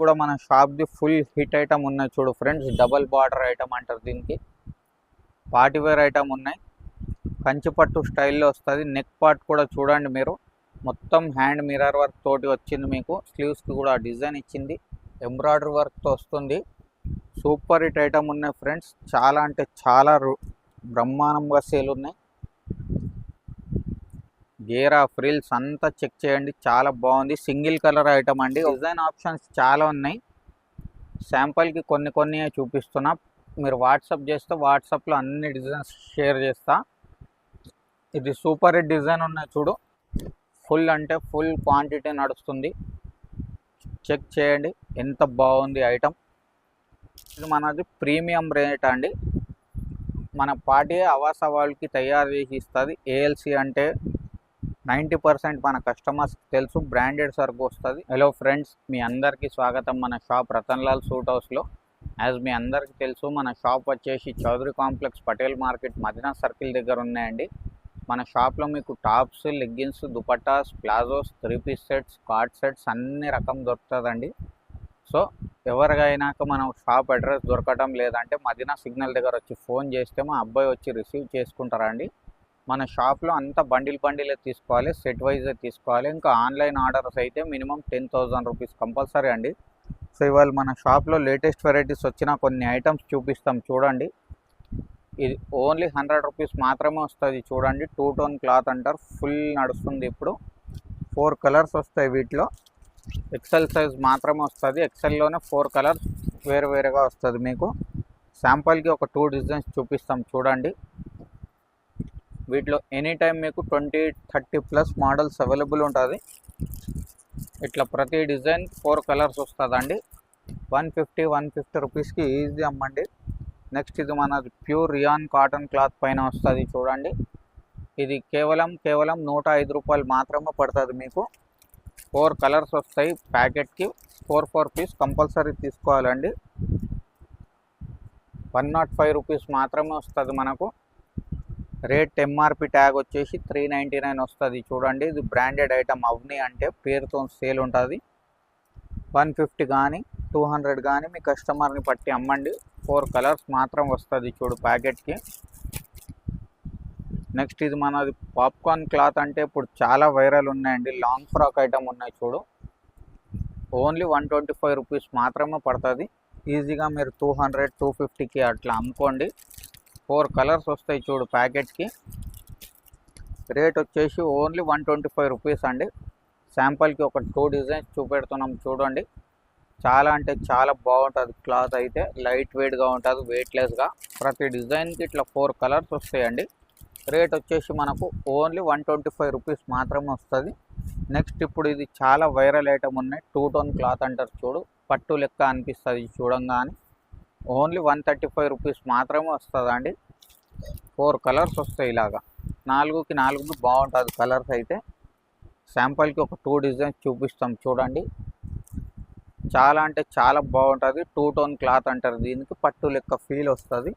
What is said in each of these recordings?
కూడా మన షాప్ది full hit item ఉన్నాయి చూడు ఫ్రెండ్స్. డబల్ బార్డర్ ఐటమ్ అంటారు దీనికి. పార్టీవేర్ ఐటమ్ ఉన్నాయి. కంచిపట్టు స్టైల్లో వస్తుంది. నెక్ పార్ట్ కూడా చూడండి మీరు, మొత్తం హ్యాండ్ మిర్రర్ వర్క్ తోటి వచ్చింది. మీకు స్లీవ్స్కి కూడా డిజైన్ ఇచ్చింది, ఎంబ్రాయిడరీ వర్క్తో వస్తుంది. సూపర్ హిట్ ఐటమ్ ఉన్నాయి ఫ్రెండ్స్. చాలా అంటే చాలా బ్రహ్మాండంగా సేల్ ఉన్నాయి. గేరా ఫ్రిల్స్ అంతా చెక్ చేయండి, చాలా బాగుంది. సింగిల్ కలర్ ఐటమ్ అండి. డిజైన్ ఆప్షన్స్ చాలా ఉన్నాయి. శాంపుల్కి కొన్ని చూపిస్తున్నా. మీరు వాట్సాప్ చేస్తే వాట్సాప్లో అన్ని డిజైన్స్ షేర్ చేస్తా. ఇది సూపర్ హిట్ డిజైన్ ఉన్నాయి చూడు. ఫుల్ అంటే ఫుల్ క్వాంటిటీ నడుస్తుంది. చెక్ చేయండి ఎంత బాగుంది ఐటమ్. ఇది మనది ప్రీమియం రేట్ అండి. మన పార్టీ అవాస వాళ్ళకి తయారు చేసి ఇస్తుంది. ఏఎల్సి అంటే 90% మన కస్టమర్స్ తెలుసు, బ్రాండెడ్ సరుకు వస్తుంది. హలో ఫ్రెండ్స్, మీ అందరికీ స్వాగతం మన షాప్ రతన్లాల్ సూట్ హౌస్లో. యాజ్ మీ అందరికీ తెలుసు, మన షాప్ వచ్చేసి Chaudhary complex, Patel market, Madina circle దగ్గర ఉన్నాయండి. మన షాప్లో మీకు tops, leggings, dupattas, palazzos, 3 piece sets, coord sets అన్ని రకం దొరుకుతుందండి. సో ఎవరికైనాక మన షాప్ అడ్రస్ దొరకటం లేదంటే మదీనా సిగ్నల్ దగ్గర వచ్చి ఫోన్ చేస్తే మా అబ్బాయి వచ్చి రిసీవ్ చేసుకుంటారండి. మన షాప్లో అంతా బండిలే తీసుకోవాలి, సెట్ వైజే తీసుకోవాలి. ఇంకా ఆన్లైన్ ఆర్డర్స్ అయితే మినిమం 10,000 రూపీస్ కంపల్సరీ అండి. సో ఇవాళ మన షాప్లో లేటెస్ట్ వెరైటీస్ వచ్చిన కొన్ని ఐటమ్స్ చూపిస్తాం చూడండి. ఇది ఓన్లీ 100 రూపీస్ మాత్రమే వస్తుంది చూడండి. 2 టోన్ క్లాత్ అంటారు, ఫుల్ నడుస్తుంది ఇప్పుడు. 4 కలర్స్ వస్తాయి వీటిలో. ఎక్సెల్ సైజ్ మాత్రమే వస్తుంది. ఎక్సెల్లోనే 4 కలర్స్ వేరుగా వస్తుంది మీకు. శాంపుల్కి ఒక 2 డిజైన్స్ చూపిస్తాం చూడండి. వీటిలో ఎనీ టైం మీకు 20-30+ మోడల్స్ అవైలబుల్ ఉంటుంది. ఇట్లా ప్రతి డిజైన్ 4 కలర్స్ వస్తుందండి. 150 రూపీస్కి ఈజీ అమ్మండి. నెక్స్ట్ ఇది మన ప్యూర్ రియాన్ కాటన్ క్లాత్ పైన వస్తుంది చూడండి. ఇది కేవలం 105 రూపాయలు మాత్రమే పడుతుంది మీకు. 4 కలర్స్ వస్తాయి. ప్యాకెట్కి 4 పీస్ కంపల్సరీ తీసుకోవాలండి. 105 రూపీస్ మాత్రమే వస్తుంది మనకు. రేట్ ఎంఆర్పి ట్యాగ్ వచ్చేసి 399 వస్తుంది చూడండి. ఇది బ్రాండెడ్ ఐటమ్. అవని అంటే పేరుతో సేల్ ఉంటుంది. 150 కానీ 200 కానీ మీ కస్టమర్ని పట్టి అమ్మండి. 4 కలర్స్ మాత్రం వస్తుంది చూడు ప్యాకెట్కి. నెక్స్ట్ ఇది మనది పాప్కార్న్ క్లాత్ అంటే ఇప్పుడు చాలా వైరల్ ఉన్నాయండి. లాంగ్ ఫ్రాక్ ఐటమ్ ఉన్నాయి చూడు. ఓన్లీ 125 రూపీస్ మాత్రమే పడుతుంది. ఈజీగా మీరు 200-250కి అట్లా అమ్ముకోండి. 4 కలర్స్ వస్తాయి చూడు ప్యాకెట్కి. రేట్ వచ్చేసి ఓన్లీ 125 రూపీస్ అండి. శాంపుల్కి ఒక 2 డిజైన్స్ చూపెడుతున్నాం చూడండి. చాలా అంటే చాలా బాగుంటుంది క్లాత్ అయితే. లైట్ వెయిట్గా ఉంటుంది, వెయిట్లెస్గా. ప్రతి డిజైన్కి ఇట్లా 4 కలర్స్ వస్తాయండి. రేట్ వచ్చేసి మనకు ఓన్లీ 125 రూపీస్ మాత్రమే వస్తుంది. నెక్స్ట్ ఇప్పుడు ఇది చాలా వైరల్ ఐటమ్ ఉన్నాయి. 2 టోన్ క్లాత్ అంటారు చూడు. పట్టు లెక్క అనిపిస్తుంది చూడంగానే. ఓన్లీ 135 రూపీస్ మాత్రమే వస్తుందండి. 4 కలర్స్ వస్తాయి ఇలాగా. 4కి 4 బాగుంటుంది కలర్స్ అయితే. శాంపుల్కి ఒక 2 డిజైన్స్ చూపిస్తాం చూడండి. చాలా అంటే చాలా బాగుంటుంది. 2 టోన్ క్లాత్ అంటారు దీనికి. పట్టు లెక్క ఫీల్ వస్తుంది.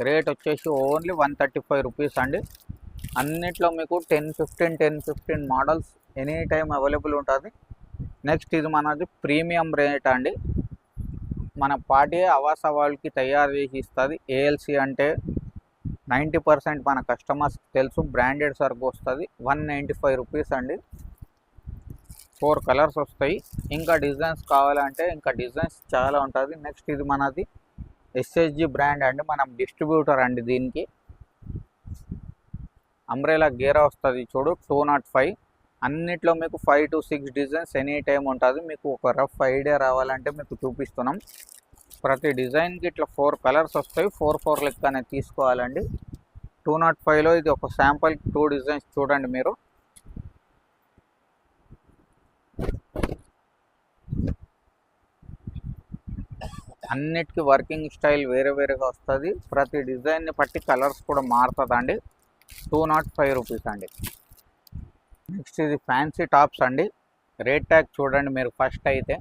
రేట్ వచ్చేసి ఓన్లీ 135 రూపీస్ అండి. అన్నిట్లో మీకు 10-15 మోడల్స్ ఎనీ టైం అవైలబుల్ ఉంటుంది. నెక్స్ట్ ఇది మనది ప్రీమియం రేట్ అండి. మన పార్టీ అవాస వాళ్ళకి తయారు చేసి ఇస్తుంది. ఏఎల్సి అంటే 90% మన కస్టమర్స్ తెలుసు, బ్రాండెడ్ సరుకు వస్తుంది. 195 రూపీస్ అండి. 4 కలర్స్ వస్తాయి. ఇంకా డిజైన్స్ కావాలంటే ఇంకా డిజైన్స్ చాలా ఉంటుంది. నెక్స్ట్ ఇది మనది ఎస్ఎస్జి బ్రాండ్ అండి. మనం డిస్ట్రిబ్యూటర్ అండి దీనికి. అంబ్రెలా గేరా వస్తుంది చూడు. 205. అన్నిట్లో మీకు 5-6 డిజైన్స్ ఎనీ టైం ఉంటుంది. మీకు ఒక రఫ్ ఐడియా రావాలంటే మీకు చూపిస్తున్నాం. ప్రతి డిజైన్కి ఇట్లా 4 కలర్స్ వస్తాయి. 4 లెక్కనే తీసుకోవాలండి. 205లో ఇది ఒక శాంపుల్కి 2 డిజైన్స్ చూడండి మీరు. అన్నిటికీ వర్కింగ్ స్టైల్ వేరేగా వస్తుంది. ప్రతి డిజైన్ని బట్టి కలర్స్ కూడా మారుతుందండి. 205 రూపీస్ అండి. నెక్స్ట్ ఇది ఫ్యాన్సీ టాప్స్ అండి. రేట్ ట్యాగ్ చూడండి మీరు. ఫస్ట్ అయితే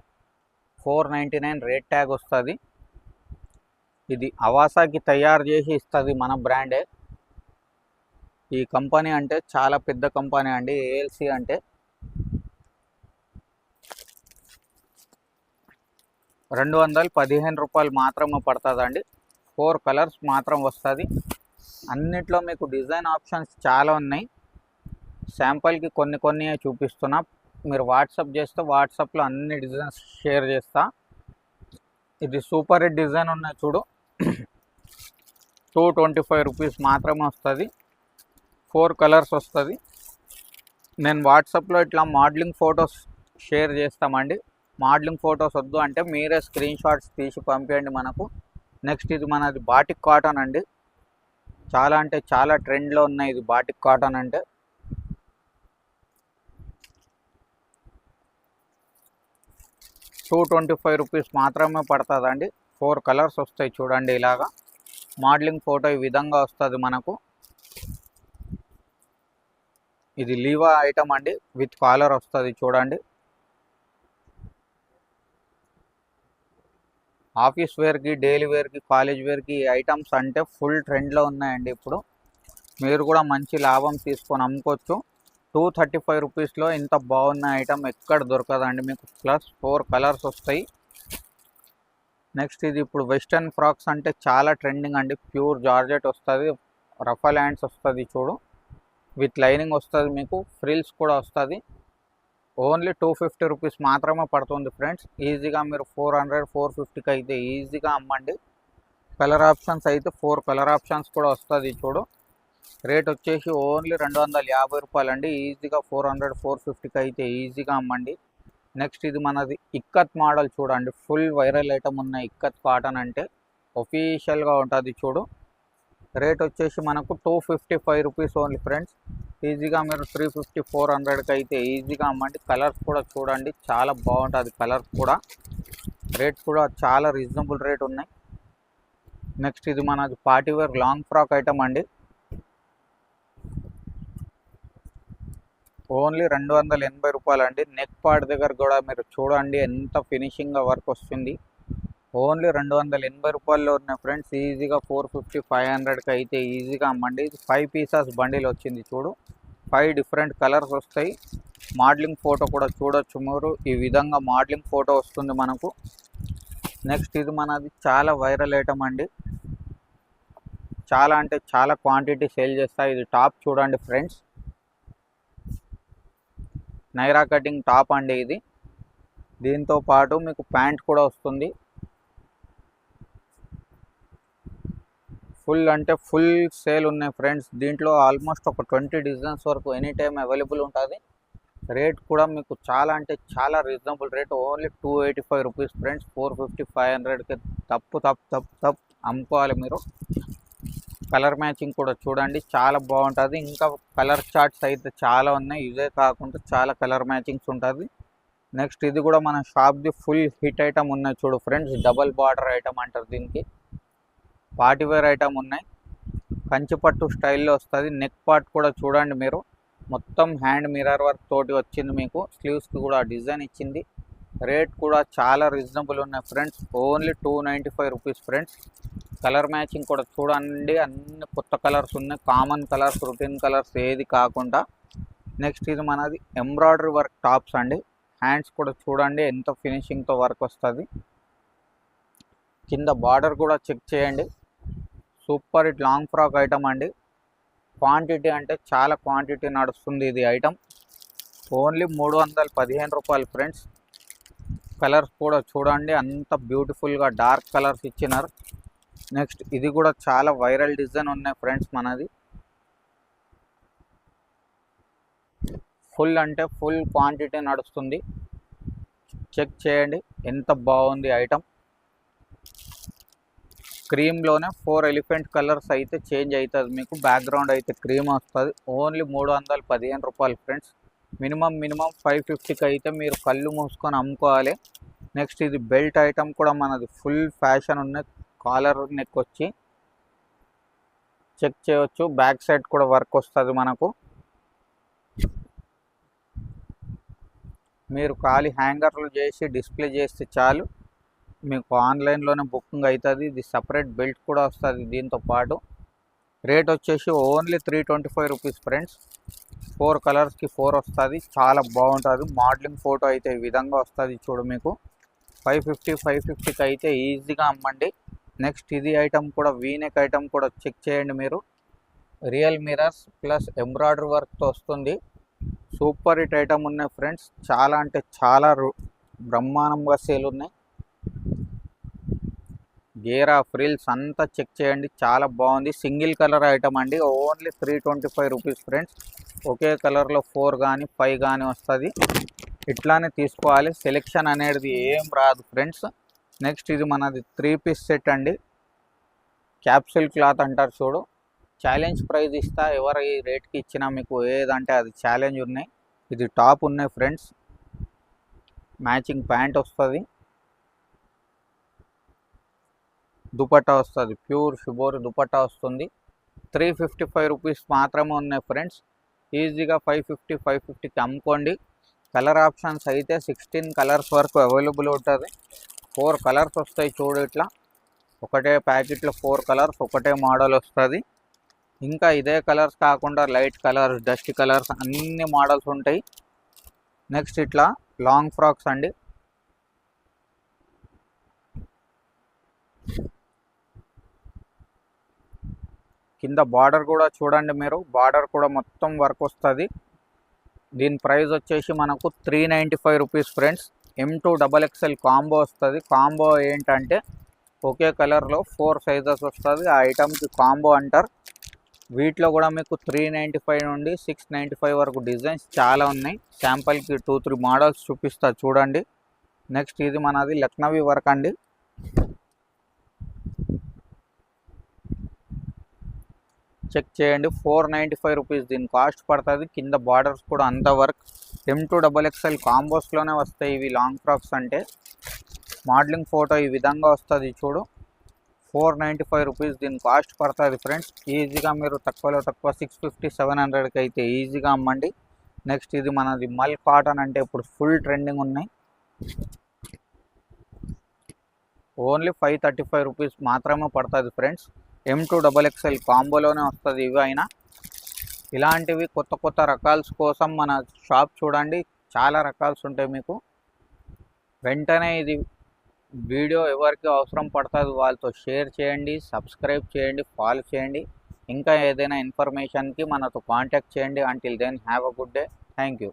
499 రేట్ ట్యాగ్ వస్తుంది. ఇది అవాసాకి తయారు చేసి ఇస్తుంది మన బ్రాండే. ఈ కంపెనీ అంటే చాలా పెద్ద కంపెనీ అండి. ఏఎల్సి అంటే రూ. 215 మాత్రమే పడుతుందండి. 4 కలర్స్ మాత్రం వస్తుంది. అన్నిట్లో మీకు డిజైన్ ఆప్షన్స్ చాలా ఉన్నాయి. శాంపుల్కి కొన్ని చూపిస్తున్నా. మీరు వాట్సాప్ చేస్తే వాట్సాప్లో అన్ని డిజైన్స్ షేర్ చేస్తా. ఇది సూపర్ హిట్ డిజైన్ ఉన్నాయి చూడు. 225 రూపీస్ మాత్రమే వస్తుంది. 4 కలర్స్ వస్తుంది. నేను వాట్సాప్లో ఇట్లా మోడలింగ్ ఫొటోస్ షేర్ చేస్తామండి. మోడలింగ్ ఫొటోస్ వద్దు అంటే మీరే స్క్రీన్ షాట్స్ తీసి పంపించండి మనకు. నెక్స్ట్ ఇది మనది బాటిక్ కాటన్ అండి. చాలా అంటే చాలా ట్రెండ్లో ఉన్నాయి ఇది బాటిక్ కాటన్ అంటే. రూ. 225 మాత్రమే పడుతుందండి. 4 కలర్స్ వస్తాయి చూడండి. ఇలాగా మోడలింగ్ ఫోటో ఈ విధంగా వస్తుంది మనకు. ఇది లీవా ఐటమ్ అండి, విత్ కాలర్ వస్తుంది చూడండి. ఆఫీస్ వేర్కి, డైలీ వేర్కి, కాలేజ్ వేర్కి ఐటమ్స్ అంటే ఫుల్ ట్రెండ్లో ఉన్నాయండి ఇప్పుడు. మీరు కూడా మంచి లాభం తీసుకొని అమ్ముకోవచ్చు. 235 రూపీస్లో ఇంత బాగున్న ఐటమ్ ఎక్కడ దొరకదండి మీకు. ప్లస్ 4 కలర్స్ వస్తాయి. నెక్స్ట్ ఇది ఇప్పుడు వెస్టర్న్ ఫ్రాక్స్ అంటే చాలా ట్రెండింగ్ అండి. ప్యూర్ జార్జెట్ వస్తుంది, రఫల్ హ్యాండ్స్ వస్తుంది చూడు, విత్ లైనింగ్ వస్తుంది మీకు, ఫ్రిల్స్ కూడా వస్తుంది. ఓన్లీ 250 రూపీస్ మాత్రమే పడుతుంది ఫ్రెండ్స్. ఈజీగా మీరు 400-450కి అయితే ఈజీగా అమ్మండి. కలర్ ఆప్షన్స్ అయితే 4 కలర్ ఆప్షన్స్ కూడా వస్తుంది చూడు. రేట్ వచ్చేసి ఓన్లీ 250 రూపాయలు అండి. ఈజీగా 400-450కి అయితే ఈజీగా అమ్మండి. నెక్స్ట్ ఇది మనది ఇక్కత్ మోడల్ చూడండి. ఫుల్ వైరల్ ఐటమ్ ఉన్న ఇక్కత్ కాటన్ అంటే ఒఫీషియల్గా ఉంటుంది చూడు. రేట్ వచ్చేసి మనకు 255 రూపీస్ ఓన్లీ ఫ్రెండ్స్. ఈజీగా మీరు 350-400కి అయితే ఈజీగా అమ్మండి. కలర్స్ కూడా చూడండి చాలా బాగుంటుంది. కలర్స్ కూడా రేట్ కూడా చాలా రీజనబుల్ రేట్ ఉన్నాయి. నెక్స్ట్ ఇది మనది పార్టీవేర్ లాంగ్ ఫ్రాక్ ఐటమ్ అండి. ఓన్లీ 280 రూపాయలు అండి. నెక్ పార్ట్ దగ్గర కూడా మీరు చూడండి ఎంత ఫినిషింగ్గా వర్క్ వస్తుంది. ఓన్లీ 280 రూపాయల్లో ఉన్నాయి ఫ్రెండ్స్. ఈజీగా 450-500కి అయితే ఈజీగా అమ్మండి. ఇది 5 పీసెస్ బండిల్ వచ్చింది చూడు. 5 డిఫరెంట్ కలర్స్ వస్తాయి. మోడలింగ్ ఫోటో కూడా చూడొచ్చు మీరు. ఈ విధంగా మోడలింగ్ ఫోటో వస్తుంది మనకు. నెక్స్ట్ ఇది మనది చాలా వైరల్ ఐటమ్ అండి. చాలా అంటే చాలా క్వాంటిటీ సేల్ చేస్తాయి. ఇది టాప్ చూడండి ఫ్రెండ్స్. నైరా కటింగ్ టాప్ అండి ఇది. దీంతో పాటు మీకు ప్యాంట్ కూడా వస్తుంది. ఫుల్ అంటే ఫుల్ సేల్ ఉన్నాయి ఫ్రెండ్స్. దీంట్లో ఆల్మోస్ట్ ఒక 20 డిజైన్స్ వరకు ఎనీ టైం అవైలబుల్ ఉంటుంది. రేట్ కూడా మీకు చాలా అంటే చాలా reasonable rate. Only 285 rupees friends. 450-500కి తప్పు అమ్ముకోవాలి మీరు. కలర్ మ్యాచింగ్ కూడా చూడండి చాలా బాగుంటుంది. ఇంకా కలర్ చార్ట్స్ అయితే చాలా ఉన్నాయి. ఇదే కాకుండా చాలా కలర్ మ్యాచింగ్స్ ఉంటుంది. నెక్స్ట్ ఇది కూడా మన షాప్ది ఫుల్ హిట్ ఐటమ్ ఉన్నాయి చూడు ఫ్రెండ్స్. డబల్ బార్డర్ ఐటమ్ అంటారు దీనికి. పార్టీవేర్ ఐటమ్ ఉన్నాయి. కంచిపట్టు స్టైల్లో వస్తుంది. నెక్ పార్ట్ కూడా చూడండి మీరు. మొత్తం హ్యాండ్ మిర్రర్ వర్క్ తోటి వచ్చింది మీకు. స్లీవ్స్కి కూడా డిజైన్ ఇచ్చింది. రేట్ కూడా చాలా రీజనబుల్ ఉన్నాయి friends. Only 295 rupees friends. Colour matching కూడా చూడండి. అన్ని కొత్త కలర్స్ ఉన్నాయి. కామన్ కలర్స్, రొటీన్ కలర్స్ ఏది కాకుండా. నెక్స్ట్ ఇది మనది ఎంబ్రాయిడరీ వర్క్ టాప్స్ అండి. హ్యాండ్స్ కూడా చూడండి ఎంత ఫినిషింగ్తో వర్క్ వస్తుంది. కింద బార్డర్ కూడా చెక్ చేయండి. Super hit long frock item అండి. క్వాంటిటీ అంటే చాలా క్వాంటిటీ నడుస్తుంది ఇది ఐటమ్. ఓన్లీ 315 రూపాయలు ఫ్రెండ్స్. కలర్స్ కూడా చూడండి అంత బ్యూటిఫుల్గా డార్క్ కలర్స్ ఇచ్చినారు. నెక్స్ట్ ఇది కూడా చాలా వైరల్ డిజైన్ ఉన్నాయి ఫ్రెండ్స్ మనది. ఫుల్ అంటే ఫుల్ క్వాంటిటీ నడుస్తుంది. చెక్ చేయండి ఎంత బాగుంది ఐటమ్. క్రీమ్లోనే 4 ఎలిఫెంట్ కలర్స్ అయితే చేంజ్ అవుతుంది మీకు. బ్యాక్గ్రౌండ్ అయితే క్రీమ్ వస్తుంది. ఓన్లీ 315 రూపాయలు ఫ్రెండ్స్. మినిమం 550కి అయితే మీరు కళ్ళు మూసుకొని అమ్ముకోవాలి. నెక్స్ట్ ఇది బెల్ట్ ఐటమ్ కూడా మనది ఫుల్ ఫ్యాషన్ ఉన్నది. కాలర్ నెక్ వచ్చి చెక్ చేయవచ్చు. బ్యాక్ సైడ్ కూడా వర్క్ వస్తుంది మనకు. మీరు ఖాళీ హ్యాంగర్లు చేసి డిస్ప్లే చేస్తే చాలు, మీకు ఆన్లైన్లోనే బుకింగ్ అవుతుంది. ఇది సపరేట్ బెల్ట్ కూడా వస్తుంది దీంతో పాటు. రేట్ వచ్చేసి ఓన్లీ 325 రూపీస్ ఫ్రెండ్స్. 4 కలర్స్కి 4 వస్తుంది. చాలా బాగుంటుంది. మోడలింగ్ ఫోటో అయితే ఈ విధంగా వస్తుంది చూడు మీకు. 550కి అయితే ఈజీగా అమ్మండి. నెక్స్ట్ ఇది ఐటమ్ కూడా వీనెక్ ఐటమ్ కూడా చెక్ చేయండి మీరు. రియల్ మిరర్స్ ప్లస్ ఎంబ్రాయిడరీ వర్క్తో వస్తుంది. సూపర్ హిట్ ఐటమ్ ఉన్నాయి ఫ్రెండ్స్. చాలా అంటే చాలా బ్రహ్మాండంగా సేల్ ఉన్నాయి. గేరా ఫ్రిల్స్ అంతా చెక్ చేయండి, చాలా బాగుంది. సింగిల్ కలర్ ఐటమ్ అండి. Only 325 rupees friends. ఒకే కలర్లో 4 కానీ 5 కానీ వస్తుంది. ఇట్లానే తీసుకోవాలి, సెలెక్షన్ అనేది ఏం రాదు ఫ్రెండ్స్. నెక్స్ట్ ఇది మనది 3 పీస్ సెట్ అండి. క్యాప్సూల్ క్లాత్ అంటారు చూడు. ఛాలెంజ్ ప్రైజ్ ఇస్తా, ఎవరు ఈ రేట్కి ఇచ్చినా మీకు ఏదంటే అది ఛాలెంజ్ ఉన్నాయి. ఇది టాప్ ఉన్నాయి ఫ్రెండ్స్. మ్యాచింగ్ ప్యాంట్ వస్తుంది, దుపట్టా వస్తుంది, ప్యూర్ షిబోరి దుపట్టా వస్తుంది. 355 రూపీస్ మాత్రమే ఉన్నాయి ఫ్రెండ్స్. ఈజీగా 550కి అమ్ముకోండి. కలర్ ఆప్షన్స్ అయితే 16 కలర్స్ వరకు అవైలబుల్ ఉంటుంది. 4 కలర్స్ వస్తాయి చూడు. ఇట్లా ఒకటే ప్యాకెట్లో 4 కలర్స్, ఒకటే మోడల్ వస్తుంది. ఇంకా ఇదే కలర్స్ కాకుండా లైట్ కలర్స్, డస్ట్ కలర్స్ అన్ని మోడల్స్ ఉంటాయి. నెక్స్ట్ ఇట్లా లాంగ్ ఫ్రాక్స్ అండి. కింద బార్డర్ కూడా చూడండి మీరు. బార్డర్ కూడా మొత్తం వర్క్ వస్తుంది. దీని ప్రైస్ వచ్చేసి మనకు 395 rupees friends. M2 XXL combo వస్తుంది. కాంబో ఏంటంటే ఒకే కలర్లో 4 సైజెస్ వస్తుంది. ఆ ఐటమ్కి కాంబో అంటారు. వీటిలో కూడా మీకు 395 నుండి 695 వరకు డిజైన్స్ చాలా ఉన్నాయి. శాంపుల్కి 2-3 మోడల్స్ చూపిస్తా చూడండి. నెక్స్ట్ ఇది మనది లక్నవీ వర్క్ అండి. చెక్ చేయండి, 495 రూపీస్ దీని కాస్ట్ పడుతుంది. కింద బార్డర్స్ కూడా అంత వర్క్. M2 XXL కాంబోస్లోనే వస్తాయి ఇవి లాంగ్ ఫ్రాక్స్ అంటే. మోడలింగ్ ఫోటో ఈ విధంగా వస్తుంది చూడు. 495 రూపీస్ దీని కాస్ట్ పడుతుంది ఫ్రెండ్స్. ఈజీగా మీరు తక్కువలో తక్కువ 650-700కి అయితే ఈజీగా అమ్మండి. నెక్స్ట్ ఇది మనది మల్ కాటన్ అంటే ఇప్పుడు ఫుల్ ట్రెండింగ్ ఉన్నాయి. ఓన్లీ 535 రూపీస్ మాత్రమే పడుతుంది ఫ్రెండ్స్. M2 XXL కాంబోలోనే వస్తుంది ఇవి అయినా. ఇలాంటివి కొత్త కొత్త రకాల్స్ కోసం మన షాప్ చూడండి, చాలా రకాల్స్ ఉంటాయి మీకు. వెంటనే ఇది వీడియో ఎవరికి అవసరం పడుతుంది వాళ్ళతో షేర్ చేయండి, సబ్స్క్రైబ్ చేయండి, ఫాలో చేయండి. ఇంకా ఏదైనా ఇన్ఫర్మేషన్కి మనతో కాంటాక్ట్ చేయండి. Until then have a good day. Thank you.